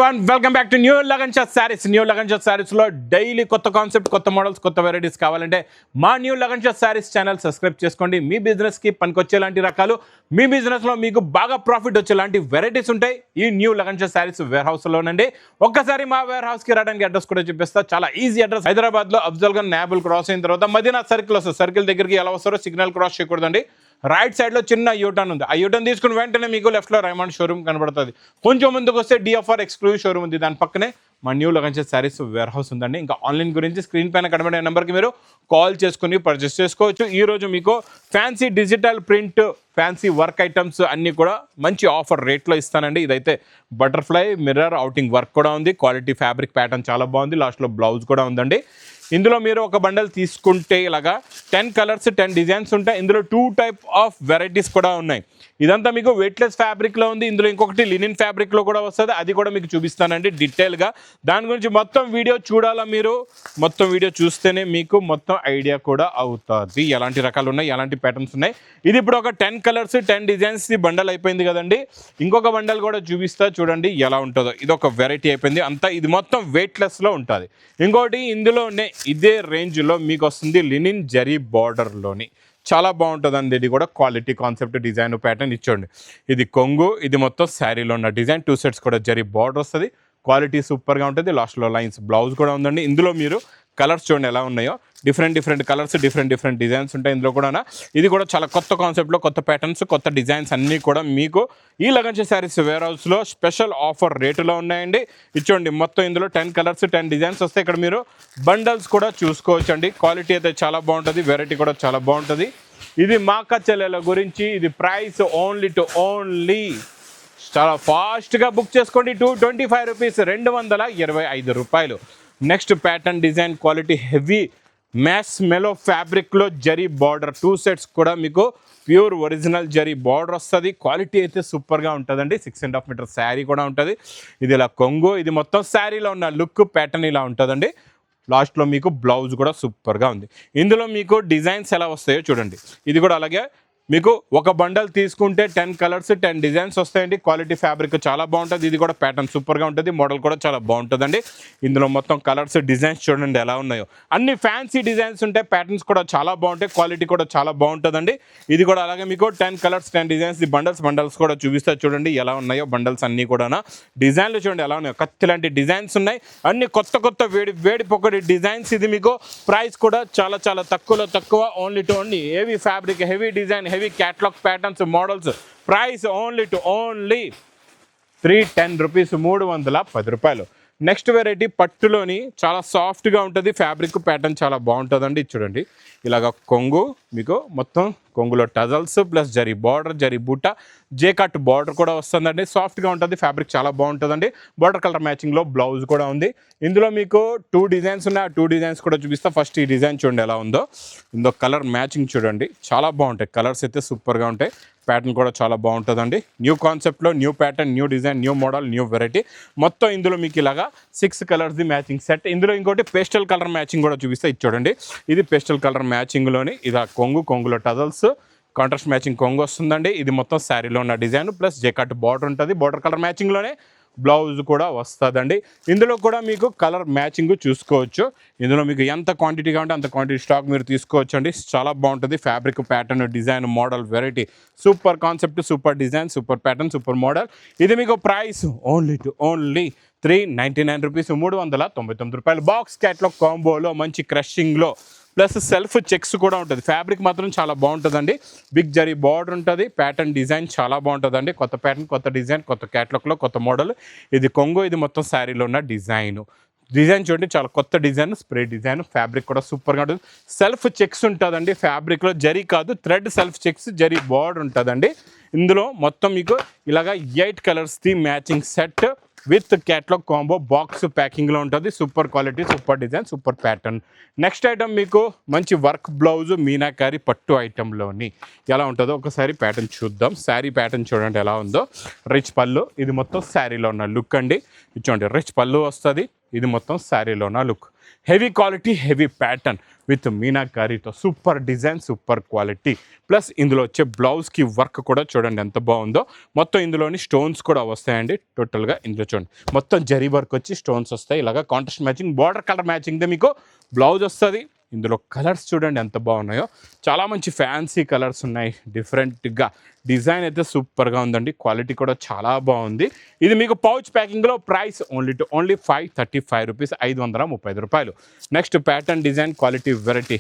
everyone, welcome back to New Lagan Shah Sarees. New Lagan Shah Sarees లో daily కొత్త concept, కొత్త models, కొత్త varieties కావాలంటే మా new Lagan Shah saris channel subscribe చేసుకోండి. మీ బిజినెస్ కి పనికొచ్చేలాంటి రకాలు, మీ బిజినెస్ లో మీకు బాగా ప్రాఫిట్ వచ్చేలాంటి వెరైటీస్ ఉంటాయి ఈ new Lagan Shah saris warehouse లోనండి. ఒక్కసారి మా వేర్ హౌస్ కి రావడానికి అడ్రస్ కూడా చూపిస్తా. చాలా ఈజీ అడ్రస్. హైదరాబాద్ లో అఫ్జల్ గన్ నాబుల్ క్రాస్ అయిన తర్వాత మదీనా సర్కిల్ వస్తుంది. సర్కిల్ దగ్గరికి ఎలా వస్తారో సిగ్నల్ క్రాస్ చేయకూడదండి. రైట్ సైడ్ లో చిన్న యూటర్న్ ఉంది. ఆ యూటర్న్ తీసుకుని వెంటనే మీకు లెఫ్ట్ లో రైమండ్ షోరూమ్ కనబడుతుంది. కొంచెం ముందుకు వస్తే డిఎఫ్ఆర్ ఎక్స్క్లూజివ్ షోరూమ్ ఉంది. దాని పక్కనే మా new Lagan Shah saris warehouse ఉందండి. ఇంకా ఆన్లైన్ గురించి స్క్రీన్ పైన కనబడే నెంబర్కి మీరు కాల్ చేసుకుని పర్చేస్ చేసుకోవచ్చు. ఈ రోజు మీకు fancy digital print, fancy work items అన్నీ కూడా మంచి ఆఫర్ రేట్లో ఇస్తానండి. ఇదైతే బటర్ఫ్లై మిర్రర్ అవుటింగ్ వర్క్ కూడా ఉంది. క్వాలిటీ ఫ్యాబ్రిక్ ప్యాటర్న్ చాలా బాగుంది. లాస్ట్లో బ్లౌజ్ కూడా ఉందండి. ఇందులో మీరు ఒక బండల్ తీసుకుంటే ఇలాగా 10 కలర్స్ 10 డిజైన్స్ ఉంటాయి. ఇందులో 2 టైప్ ఆఫ్ వెరైటీస్ కూడా ఉన్నాయి. ఇదంతా మీకు వెయిట్లెస్ ఫ్యాబ్రిక్లో ఉంది. ఇందులో ఇంకొకటి లినిన్ ఫ్యాబ్రిక్లో కూడా వస్తుంది. అది కూడా మీకు చూపిస్తానండి డీటెయిల్గా. దాని గురించి మొత్తం వీడియో చూడాలా మీరు. మొత్తం వీడియో చూస్తేనే మీకు మొత్తం ఐడియా కూడా అవుతుంది. ఎలాంటి రకాలు ఉన్నాయి, ఎలాంటి ప్యాటర్న్స్ ఉన్నాయి. ఇది ఇప్పుడు ఒక 10 కలర్స్ 10 డిజైన్స్ బండల్ అయిపోయింది కదండి. ఇంకొక బండల్ కూడా చూపిస్తా చూడండి ఎలా ఉంటుందో. ఇది ఒక వెరైటీ అయిపోయింది అంతా. ఇది మొత్తం వెయిట్లెస్లో ఉంటుంది. ఇంకోటి ఇందులోనే ఇదే రేంజ్లో మీకు వస్తుంది లినిన్ జరీ బార్డర్లోని. చాలా బాగుంటుందండి. ఇది కూడా క్వాలిటీ కాన్సెప్ట్ డిజైన్ ప్యాటర్న్ ఇచ్చోండి. ఇది కొంగు, ఇది మొత్తం శారీలో ఉన్న డిజైన్. 2 సెట్స్ కూడా జరీ బార్డర్ వస్తుంది. క్వాలిటీ సూపర్గా ఉంటుంది. లాస్ట్లో లైన్స్ బ్లౌజ్ కూడా ఉందండి. ఇందులో మీరు కలర్స్ చూడండి ఎలా ఉన్నాయో. డిఫరెంట్ కలర్స్, డిఫరెంట్ డిజైన్స్ ఉంటాయి ఇందులో కూడా. ఇది కూడా చాలా కొత్త కాన్సెప్ట్లో కొత్త ప్యాటర్న్స్, కొత్త డిజైన్స్ అన్నీ కూడా మీకు ఈ లగన్ షా సారీస్ వేర్ హౌస్లో స్పెషల్ ఆఫర్ రేటులో ఉన్నాయండి. ఇచ్చోండి మొత్తం ఇందులో 10 కలర్స్ 10 డిజైన్స్ వస్తాయి. ఇక్కడ మీరు బండల్స్ కూడా చూసుకోవచ్చు అండి. క్వాలిటీ అయితే చాలా బాగుంటుంది. వెరైటీ కూడా చాలా బాగుంటుంది. ఇది మా అక్క చెల్లెల గురించి. ఇది ప్రైస్ ఓన్లీ చాలా ఫాస్ట్గా బుక్ చేసుకోండి. 225 రూపీస్, 225 రూపాయలు. Next pattern design quality heavy mass mellow ఫ్యాబ్రిక్లో జరీ బార్డర్. 2 సెట్స్ కూడా మీకు ప్యూర్ ఒరిజినల్ జరీ బార్డర్ వస్తుంది. క్వాలిటీ అయితే సూపర్గా ఉంటుందండి. 6.5 మీటర్ శారీ కూడా ఉంటుంది. ఇది ఇలా కొంగు, ఇది మొత్తం శారీలో ఉన్న లుక్ ప్యాటర్న్ ఇలా ఉంటుందండి. లాస్ట్లో మీకు బ్లౌజ్ కూడా సూపర్గా ఉంది. ఇందులో మీకు డిజైన్స్ ఎలా వస్తాయో చూడండి. ఇది కూడా అలాగే మీకు ఒక బండల్ తీసుకుంటే 10 కలర్స్ 10 డిజైన్స్ వస్తాయండి. క్వాలిటీ ఫ్యాబ్రిక్ చాలా బాగుంటుంది. ఇది కూడా ప్యాటర్న్ సూపర్గా ఉంటుంది. మోడల్ కూడా చాలా బాగుంటుందండి. ఇందులో మొత్తం కలర్స్ డిజైన్స్ చూడండి ఎలా ఉన్నాయో. అన్ని ఫ్యాన్సీ డిజైన్స్ ఉంటాయి. ప్యాటర్న్స్ కూడా చాలా బాగుంటాయి. క్వాలిటీ కూడా చాలా బాగుంటుందండి. ఇది కూడా అలాగే మీకు 10 కలర్స్ 10 డిజైన్స్. ఈ బండల్స్ కూడా చూపిస్తా చూడండి ఎలా ఉన్నాయో. బండల్స్ అన్నీ కూడా డిజైన్లు చూడండి ఎలా ఉన్నాయో. కత్తి లాంటి డిజైన్స్ ఉన్నాయి. అన్ని కొత్త వేడి పొక్కడి డిజైన్స్. ఇది మీకు ప్రైస్ కూడా చాలా తక్కువ. Only heavy fabric, heavy design, heavy catalogue patterns, models. Price only 310 rupees, 310 రూపాయలు. నెక్స్ట్ వెరైటీ పట్టులోని చాలా సాఫ్ట్గా ఉంటుంది. ఫ్యాబ్రిక్ ప్యాటర్న్ చాలా బాగుంటుందండి. చూడండి ఇలాగ కొంగు, మీకు మొత్తం కొంగులో tassels plus zari border, zari buta, jacquard border కూడా వస్తుందండి. సాఫ్ట్గా ఉంటుంది. ఫ్యాబ్రిక్ చాలా బాగుంటుందండి. బార్డర్ కలర్ మ్యాచింగ్లో బ్లౌజ్ కూడా ఉంది. ఇందులో మీకు 2 డిజైన్స్ ఉన్నాయి. ఆ 2 డిజైన్స్ కూడా చూపిస్తా. ఫస్ట్ ఈ డిజైన్ చూడండి ఎలా ఉందో. ఇందులో కలర్ మ్యాచింగ్ చూడండి చాలా బాగుంటాయి. కలర్స్ అయితే సూపర్గా ఉంటాయి. ప్యాటర్న్ కూడా చాలా బాగుంటుందండి. న్యూ కాన్సెప్ట్లో new pattern, new design, new model, new variety. మొత్తం ఇందులో మీకు ఇలాగా 6 కలర్స్ది మ్యాచింగ్ సెట్. ఇందులో ఇంకోటి పేస్టల్ కలర్ మ్యాచింగ్ కూడా చూపిస్తే ఇది చూడండి. ఇది పేస్టల్ కలర్ మ్యాచింగ్లోని ఇది కొంగులో టజల్స్ కాంట్రాస్ట్ మ్యాచింగ్ కొంగు వస్తుందండి. ఇది మొత్తం శారీలో ఉన్న డిజైన్ ప్లస్ జెకట్ బార్డర్ ఉంటుంది. బార్డర్ కలర్ మ్యాచింగ్లోనే బ్లౌజ్ కూడా వస్తుందండి. ఇందులో కూడా మీకు కలర్ మ్యాచింగ్ చూసుకోవచ్చు. ఇందులో మీకు ఎంత క్వాంటిటీగా ఉంటే అంత క్వాంటిటీ స్టాక్ మీరు తీసుకోవచ్చు అండి. చాలా బాగుంటుంది. Fabric pattern, design, model, variety, super concept, super design, super pattern, super model. ఇది మీకు ప్రైస్ ఓన్లీ 399 రూపీస్, 399 రూపాయలు. బాక్స్ క్యాట్లాగ్ కాంబోలో మంచి క్రషింగ్లో ప్లస్ సెల్ఫ్ చెక్స్ కూడా ఉంటుంది. ఫ్యాబ్రిక్ మాత్రం చాలా బాగుంటుందండి. బిగ్ జరీ బార్డర్ ఉంటుంది. ప్యాటర్న్ డిజైన్ చాలా బాగుంటుందండి. కొత్త ప్యాటర్న్, కొత్త డిజైన్, కొత్త క్యాట్లాగ్లో కొత్త మోడల్. ఇది కొంగు, ఇది మొత్తం శారీలో ఉన్న డిజైన్ చూడండి చాలా కొత్త డిజైన్, స్ప్రే డిజైన్. ఫ్యాబ్రిక్ కూడా సూపర్గా ఉంటుంది. సెల్ఫ్ చెక్స్ ఉంటుందండి. ఫ్యాబ్రిక్లో జరీ కాదు, thread self checks, zari border ఉంటుందండి. ఇందులో మొత్తం మీకు ఇలాగా 8 కలర్స్ది matching set with catalogue combo box ప్యాకింగ్లో ఉంటుంది. Super quality, super design, super pattern. Next item మీకు మంచి వర్క్ బ్లౌజ్ మీనాకారి పట్టు ఐటెంలోని ఎలా ఉంటుందో ఒకసారి ప్యాటర్న్ చూద్దాం. శారీ ప్యాటర్న్ చూడండి ఎలా ఉందో. రిచ్ పళ్ళు, ఇది మొత్తం శారీలో ఉన్న లుక్ అండి. చూడండి రిచ్ పళ్ళు వస్తుంది. ఇది మొత్తం శారీలో ఉన్న look. Heavy quality, heavy pattern with మీనాకారీతో super design, super quality. Plus ఇందులో వచ్చే బ్లౌజ్కి వర్క్ కూడా చూడండి ఎంత బాగుందో. మొత్తం ఇందులోని స్టోన్స్ కూడా వస్తాయండి. టోటల్గా ఇందులో చూడండి మొత్తం జరీ వర్క్ వచ్చి స్టోన్స్ వస్తాయి. ఇలాగా కాంట్రాస్ట్ మ్యాచింగ్, బార్డర్ కలర్ మ్యాచింగ్దే మీకు బ్లౌజ్ వస్తుంది. ఇందులో కలర్స్ చూడండి ఎంత బాగున్నాయో. చాలా మంచి ఫ్యాన్సీ కలర్స్ ఉన్నాయి. డిఫరెంట్గా డిజైన్ అయితే సూపర్గా ఉందండి. క్వాలిటీ కూడా చాలా బాగుంది. ఇది మీకు పౌచ్ ప్యాకింగ్లో ప్రైస్ ఓన్లీ 535 రూపీస్, 535 రూపాయలు. Next pattern design quality variety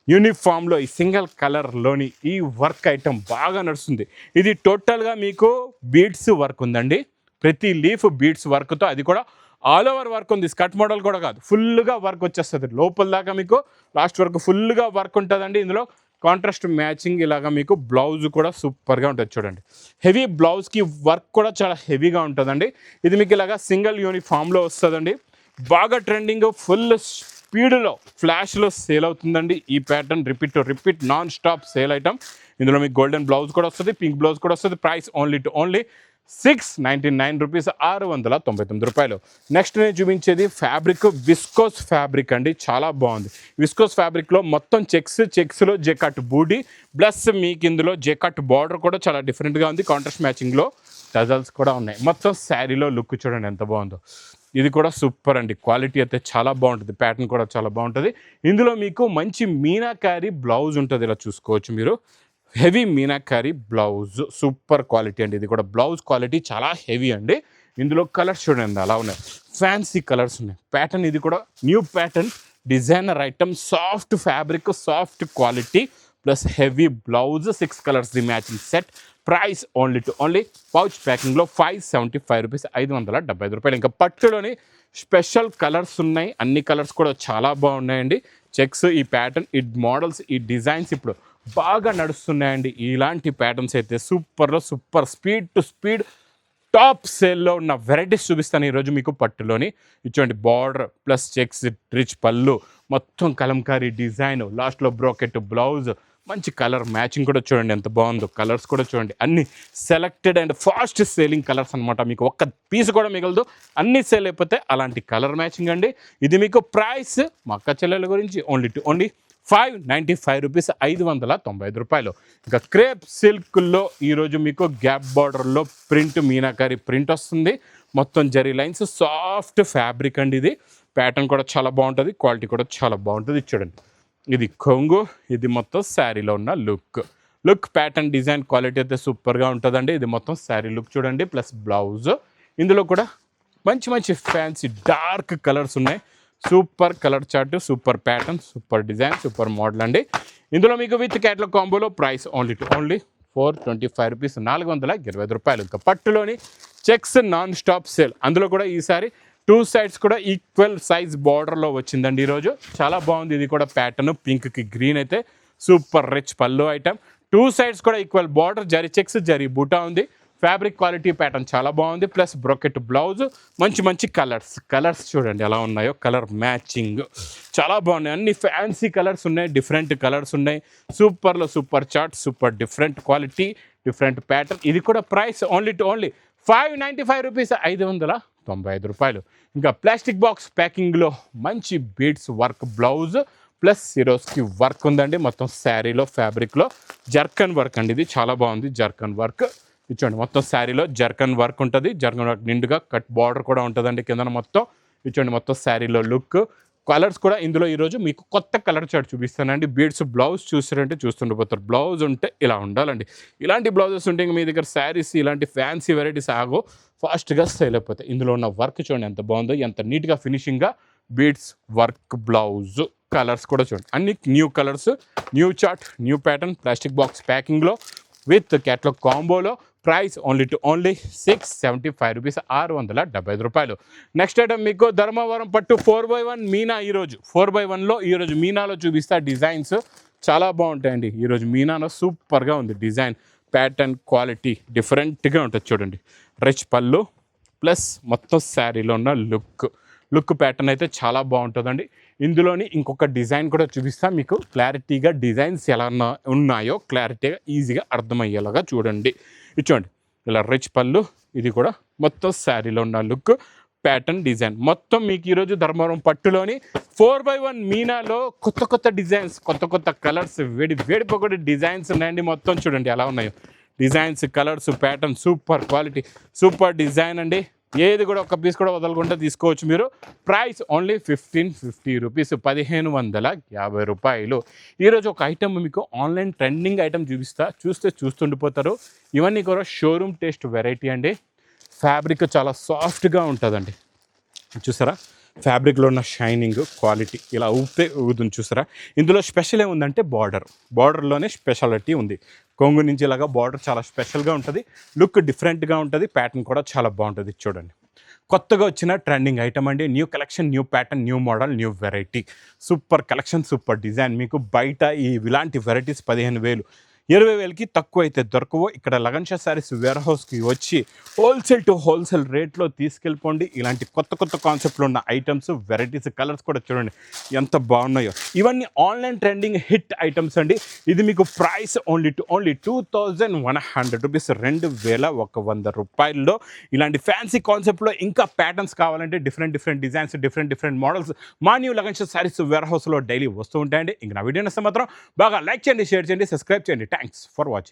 యూనిఫామ్లో ఈ సింగిల్ కలర్లోని ఈ వర్క్ ఐటమ్ బాగా నడుస్తుంది. ఇది టోటల్గా మీకు బీడ్స్ వర్క్ ఉందండి. ప్రతి లీఫ్ బీడ్స్ వర్క్తో, అది కూడా ఆల్ ఓవర్ వర్క్ ఉంది. స్కర్ట్ మోడల్ కూడా కాదు, ఫుల్గా వర్క్ వచ్చేస్తుంది. లోపల దాకా మీకు లాస్ట్ వరకు ఫుల్గా వర్క్ ఉంటుందండి. ఇందులో కాంట్రాస్ట్ మ్యాచింగ్ ఇలాగా మీకు బ్లౌజ్ కూడా సూపర్గా ఉంటుంది చూడండి. హెవీ బ్లౌజ్కి వర్క్ కూడా చాలా హెవీగా ఉంటుందండి. ఇది మీకు ఇలాగా సింగిల్ యూనిఫామ్లో వస్తుందండి. బాగా ట్రెండింగ్, ఫుల్ స్పీడ్లో ఫ్లాష్లో సేల్ అవుతుందండి ఈ pattern. Repeat non stop sale item. ఇందులో మీకు గోల్డెన్ బ్లౌజ్ కూడా వస్తుంది, పింక్ బ్లౌజ్ కూడా వస్తుంది. ప్రైస్ ఓన్లీ 699 రూపీస్, 699 రూపాయలు. నెక్స్ట్ నేను చూపించేది ఫ్యాబ్రిక్ విస్కోస్ ఫ్యాబ్రిక్ అండి. చాలా బాగుంది. విస్కోస్ ఫ్యాబ్రిక్లో మొత్తం చెక్స్లో జెకట్ బూటీ ప్లస్ మీకు ఇందులో జెకట్ బార్డర్ కూడా చాలా డిఫరెంట్గా ఉంది. కాంట్రాస్ట్ మ్యాచింగ్లో టజల్స్ కూడా ఉన్నాయి. మొత్తం శారీలో లుక్ చూడండి ఎంత బాగుందో. ఇది కూడా సూపర్ అండి. క్వాలిటీ అయితే చాలా బాగుంటుంది. ప్యాటర్న్ కూడా చాలా బాగుంటుంది. ఇందులో మీకు మంచి మీనాకారి బ్లౌజ్ ఉంటుంది. ఇలా చూసుకోవచ్చు మీరు. Heavy meenakari blouse, super quality అండి. ఇది కూడా బ్లౌజ్ క్వాలిటీ చాలా హెవీ అండి. ఇందులో కలర్స్ చూడండి అలా ఉన్నాయి. ఫ్యాన్సీ కలర్స్ ఉన్నాయి. ప్యాటర్న్ ఇది కూడా new pattern, designer item, soft fabric, soft quality plus heavy blouse. 6 colours ది matching set. Price only pouch ప్యాకింగ్లో 575 రూపీస్, 575 రూపాయలు. ఇంకా పట్టులోని స్పెషల్ కలర్స్ ఉన్నాయి. అన్ని కలర్స్ కూడా చాలా బాగున్నాయండి. చెక్స్, ఈ ప్యాటర్న్, ఈ మోడల్స్, ఈ డిజైన్స్ ఇప్పుడు బాగా నడుస్తున్నాయండి. ఇలాంటి ప్యాటర్న్స్ అయితే super speed to speed top సేల్లో ఉన్న వెరైటీస్ చూపిస్తాను ఈరోజు మీకు. పట్టులోని ఇటువంటి బార్డర్ ప్లస్ చెక్స్, రిచ్ పళ్ళు, మొత్తం కలంకారీ డిజైన్, లాస్ట్లో బ్రోకెట్ బ్లౌజ్, మంచి కలర్ మ్యాచింగ్ కూడా చూడండి ఎంత బాగుందో. కలర్స్ కూడా చూడండి అన్ని selected and fast selling colours అనమాట. మీకు ఒక్క పీస్ కూడా మిగలదు, అన్ని సేల్ అయిపోతే అలాంటి కలర్ మ్యాచింగ్ అండి. ఇది మీకు ప్రైస్ మా అక్క చెల్లెల గురించి ఓన్లీ 595 రూపీస్, 595 రూపాయలు. ఇంకా క్రేప్ సిల్క్లో ఈరోజు మీకు గ్యాప్ బార్డర్లో ప్రింట్, మీనాకారి ప్రింట్ వస్తుంది. మొత్తం జరీ లైన్స్, సాఫ్ట్ ఫ్యాబ్రిక్ అండి. ఇది ప్యాటర్న్ కూడా చాలా బాగుంటుంది. క్వాలిటీ కూడా చాలా బాగుంటుంది. చూడండి ఇది కొంగు, ఇది మొత్తం శారీలో ఉన్న లుక్ ప్యాటర్న్ డిజైన్ క్వాలిటీ అయితే సూపర్గా ఉంటుందండి. ఇది మొత్తం శారీ లుక్ చూడండి ప్లస్ బ్లౌజ్. ఇందులో కూడా మంచి ఫ్యాన్సీ డార్క్ కలర్స్ ఉన్నాయి. Super colour chart, super pattern, super design, super model అండి. ఇందులో మీకు విత్ క్యాటలాగ్ కాంబోలో ప్రైస్ ఓన్లీ 425 రూపీస్, 425 రూపాయలు. ఇంకా పట్టులోని చెక్స్ నాన్ స్టాప్ సేల్. అందులో కూడా ఈసారి 2 సైడ్స్ కూడా ఈక్వల్ సైజ్ బార్డర్లో వచ్చిందండి ఈరోజు. చాలా బాగుంది. ఇది కూడా ప్యాటర్న్ పింక్కి గ్రీన్ అయితే సూపర్ రిచ్ పళ్ళు ఐటమ్. 2 సైడ్స్ కూడా equal border, zari checks, zari బూటా ఉంది. ఫ్యాబ్రిక్ క్వాలిటీ ప్యాటర్న్ చాలా బాగుంది. ప్లస్ బ్రోకెట్ బ్లౌజ్, మంచి కలర్స్ చూడండి ఎలా ఉన్నాయో. కలర్ మ్యాచింగ్ చాలా బాగున్నాయి. అన్ని ఫ్యాన్సీ కలర్స్ ఉన్నాయి, డిఫరెంట్ కలర్స్ ఉన్నాయి. Super chart, super different quality, different pattern. ఇది కూడా ప్రైస్ ఓన్లీ 595 రూపీస్, 595 రూపాయలు. ఇంకా ప్లాస్టిక్ బాక్స్ ప్యాకింగ్లో మంచి beads work blouse plus Swarovski work ఉందండి. మొత్తం శారీలో ఫ్యాబ్రిక్లో జర్కన్ వర్క్ అండి. ఇది చాలా బాగుంది. జర్కన్ వర్క్ ఇచ్చండి. మొత్తం శారీలో జర్కన్ వర్క్ ఉంటుంది. జర్కన్ వర్క్ నిండుగా కట్ బార్డర్ కూడా ఉంటుందండి కింద. మొత్తం ఇచ్చండి. మొత్తం శారీలో లుక్. కలర్స్ కూడా ఇందులో ఈరోజు మీకు కొత్త కలర్ చార్ట్ చూపిస్తానండి. బీడ్స్ బ్లౌజ్ చూసారంటే చూస్తుండిపోతారు. బ్లౌజ్ ఉంటే ఇలా ఉండాలండి. ఇలాంటి బ్లౌజెస్ ఉంటే మీ దగ్గర శారీస్ ఇలాంటి ఫ్యాన్సీ వెరైటీస్ ఫాస్ట్గా సేల్ అయిపోతాయి. ఇందులో ఉన్న వర్క్ చూడండి ఎంత బాగుందో, ఎంత నీట్గా ఫినిషింగ్గా బీడ్స్ వర్క్ బ్లౌజ్. కలర్స్ కూడా చూడండి అన్ని new colours, new chart, new pattern. Plastic box ప్యాకింగ్లో విత్ క్యాటలాగ్ కాంబోలో ప్రైస్ ఓన్లీ 675 రూపీస్, 675 రూపాయలు. నెక్స్ట్ ఐటమ్ మీకు ధర్మవరం పట్టు 4x1 మీనా. ఈరోజు 4x1లో ఈరోజు మీనాలో చూపిస్తా. డిజైన్స్ చాలా బాగుంటాయండి. ఈరోజు మీనాలో సూపర్గా ఉంది డిజైన్, ప్యాటర్న్, క్వాలిటీ డిఫరెంట్గా ఉంటుంది చూడండి. రిచ్ పళ్ళు ప్లస్ మొత్తం శారీలో ఉన్న లుక్ ప్యాటర్న్ అయితే చాలా బాగుంటుందండి. ఇందులోని ఇంకొక డిజైన్ కూడా చూపిస్తా మీకు. క్లారిటీగా డిజైన్స్ ఎలా ఉన్నాయో క్లారిటీగా ఈజీగా అర్థమయ్యేలాగా చూడండి. ఇచ్చోండి ఇలా రిచ్ పళ్ళు. ఇది కూడా మొత్తం శారీలో ఉన్న లుక్ ప్యాటర్న్ డిజైన్ మొత్తం మీకు ఈరోజు ధర్మవరం పట్టులోని 4x1 మీనాలో కొత్త కొత్త డిజైన్స్, కొత్త కొత్త కలర్స్, వేడిపోకటి డిజైన్స్ ఉన్నాయండి. మొత్తం చూడండి ఎలా ఉన్నాయో designs, colours, pattern, super quality, super design అండి. ఏది కూడా ఒక పీస్ కూడా వదలకుండా తీసుకోవచ్చు మీరు. ప్రైస్ ఓన్లీ 1550 రూపీస్, 1550 రూపాయలు. ఈరోజు ఒక ఐటమ్ మీకు ఆన్లైన్ ట్రెండింగ్ ఐటమ్ చూస్తుండిపోతారు. ఇవన్నీ కూడా షోరూమ్ టేస్ట్ వెరైటీ అండి. ఫ్యాబ్రిక్ చాలా సాఫ్ట్గా ఉంటుందండి. చూసారా ఫ్యాబ్రిక్లో ఉన్న షైనింగ్ క్వాలిటీ ఇలా ఊగుతుంది చూసారా. ఇందులో స్పెషల్ ఏముందంటే బార్డర్లోనే స్పెషాలిటీ ఉంది. కొంగు నుంచి ఇలాగా బార్డర్ చాలా స్పెషల్గా ఉంటుంది, లుక్ డిఫరెంట్గా ఉంటుంది, ప్యాటర్న్ కూడా చాలా బాగుంటుంది. చూడండి కొత్తగా వచ్చిన ట్రెండింగ్ ఐటమ్ అండి. New collection, new pattern, new model, new variety, super collection, super design. మీకు బయట ఇలాంటి వెరైటీస్ 15,000 20,000కి తక్కువ అయితే దొరకవు. ఇక్కడ లగన్ షా శారీస్ వేర్ హౌస్కి వచ్చి హోల్సేల్ టు హోల్సేల్ రేట్లో తీసుకెళ్ళిపోండి. ఇలాంటి కొత్త కొత్త కాన్సెప్ట్లో ఉన్న ఐటమ్స్, వెరైటీస్, కలర్స్ కూడా చూడండి ఎంత బాగున్నాయో. ఇవన్నీ ఆన్లైన్ ట్రెండింగ్ హిట్ ఐటమ్స్ అండి. ఇది మీకు ప్రైస్ ఓన్లీ 2100 రూపీస్, 2100 రూపాయల్లో. ఇలాంటి ఫ్యాన్సీ కాన్సెప్ట్లో ఇంకా ప్యాటర్న్స్ కావాలంటే డిఫరెంట్ డిజైన్స్, డిఫరెంట్ మోడల్స్ మా న్యూ లగన్ షా శారీస్ వేర్ హౌస్లో డైలీ వస్తూ ఉంటాయండి. ఇంక నా వీడియో నచ్చితే మాత్రం బాగా లైక్ చేయండి, షేర్ చేయండి, సబ్స్క్రైబ్ చేయండి. Thanks for watching.